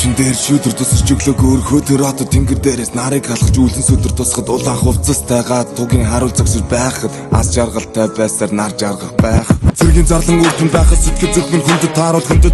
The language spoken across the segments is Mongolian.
Өвчин дээр шүдэр тусч өглөг өөрхөө тэр хот тэнгэр дээрээс нарыг халахж үлэн сүдэр тусахад улаан хувцастайгаа тугийн харуул зогсож байхад ас жаргалтай байсаар нар жаргах байх. Цэргийн зарлан үрдэн байхад сэтгэл зүрхэн хүндэд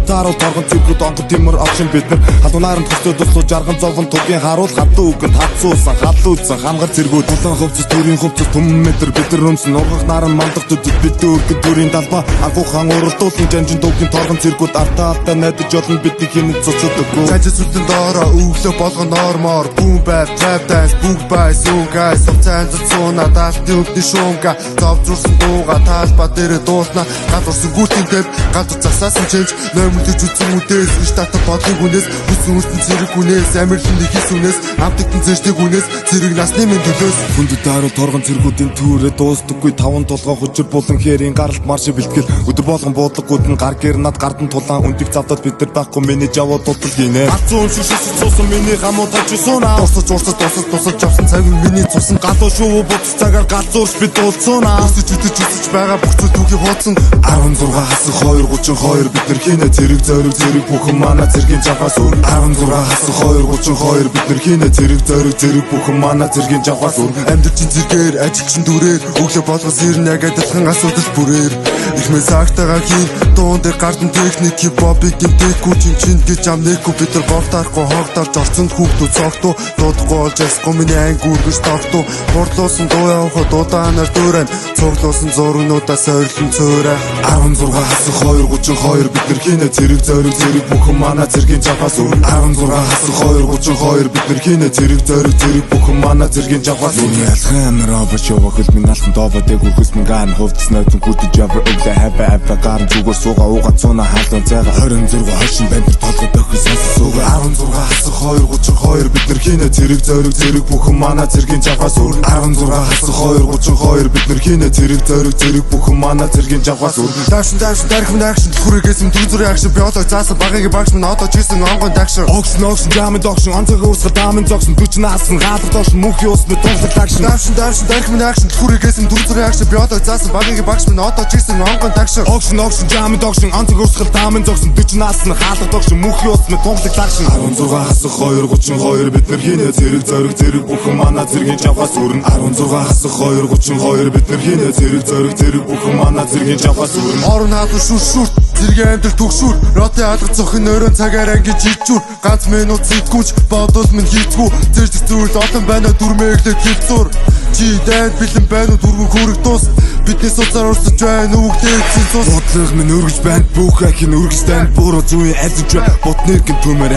тааруул торгон цэвгүүд онгод тиймэр огшин бид нар халуунааранд хөстөө дуслуу жарган зовон тугийн харуул хатуу үгэнд хатсуусан халуузсан хангар цэргүүд улаан хувцас төрийн хувцас түм метр бид нар өмсөн ургах наран мандах төдөд бид өргөд төрийн талбай агуухан уралдуулсан жанжин тугийн торгон цэргүүд артаалтаа найдаж олон бидний хинэд цуцуд өгөө. Цажис үлдэн доороо өглөө болгон нормоор бүүн байр trap dance бүгд бай суугай совцаан цуцууна даалтын өвдөн шуунга зовжурсан дууга таалба дээр дуусна гадурсан гүтэн дэв гадур засаасан чэнж ноймөлдөж үзсэн үдээс штата бодлын хүнээс хүссэн үстэн цэрэг хүнээс амирлын хийс үнээс амтгтэн зэждэг хүнээс цэрэг насны минь төлөөс хүндэд даруй торгон цэргүүдийн түүрээ дуустдаггүй таван тулгай хужир булан хээрийн гаралт марш бэлтгэл өдөр болгон буудлагууд нь гар гэр над гардан тулаан үндиг завдад бид нар байхгүй миний жаваа тултал гинэ гацуун шүшс цуусан миний хамуу тажсууна тусаж явсан цаг миний цусан галуу шүү буц цагаар галзуурч бид дуулцууна өсөж үдэж байгаа бүх зүйл түүхий хуудсан 16 хасах 232 бид нар хийнэ зэрэг зориг бүхэн мана зэргийн жавхаас өөр 16 хасах 232 бид нар хийнэ зэрэг зориг бүхэн мана зэргийн жавхаас өөр амьдрчин зэргээр ажилчин дүрээр өглөө болгос ирнэ яг адилхан асуудал бүрээр их месагтайгаа хийн дуун дээр гардан техник хипхопыг гинтэхгүй чин гэж амнэхгүй бид нар говтарахгүй хоогдолж орцонд хүүхдүүд цогтуу дуудахгүй болж ясгүй миний ангиургэж тогтуу хурдлуусан дуу явахад удаанаар дүүрэн цуглуусан зургнуудаас ойрлон цөөрэ 16 хасах 232 бид нар хийнэ зэрэг зориг бүхэн мана зэргийн жавхаас өөр 16 хасах 232 бид нар хийнэ зэрэг зориг бүхэн мана зэргийн жавхаас өөр ялхан амраа бошоо хөл минь алхан доободаг үрхэс минь ган хувцс нойдон гүтэж явр өглөө хаваа гарын зүгээр сууга ууга цуна хаалт цайга 26 хошин бандэр толгой дохи сонсууга 16 хасах 232 бид нар хийнэ зэрэг зориг бүхэн мана зэргийн жавхаас өөр 16 хасах 232 бид нар хийнэ зэрэг зориг бүхэн мана зэргийн жавхаас өөр даашин дархим акшн хүрээгээсэн дүрзүрийн акшн биолог заасан багийн багш минь одоо чийсэн онгон дагшин огшн жамд огшн онцгой усгал даамын зогсон 40 наасан гаалт доош мөнх юусны тунгалт акшн даашин дархим акшн хүрээгээсэн дүрзүрийн акшн биолог заасан багийн багш минь одоо чийсэн онгон дагшин огшн жамд огшн онцгой усгал даамын зогсон 40 наасан гаалт доош мөнх юусны тунгалт акшн 16 хасах 232 бид нар хийнэ зэрэг зориг бүхэн мана зэргийн жавхаас өөр 16 хасах 232 бид нар хийнэ зэрэг зориг бүхэн мана зэргийн жавхаас өөр орон хаалт шүршүр зэргийн амьдрал түгшүүр роты алгад зохин өрөө цагаар анги жижүүр ганц минут зэтгэвч бодол минь хийцгүү зэрэг зүйл олон байна дүрмээглээ хилцуур чи дайд бэлэн байна дөрвөн хөрөг дуус бидний суцаар урсаж байна үгдээ цэцүүс бодлого минь өргөж байна бүх ахин өргөж тань буруу зүй альж бай ботныг төмөр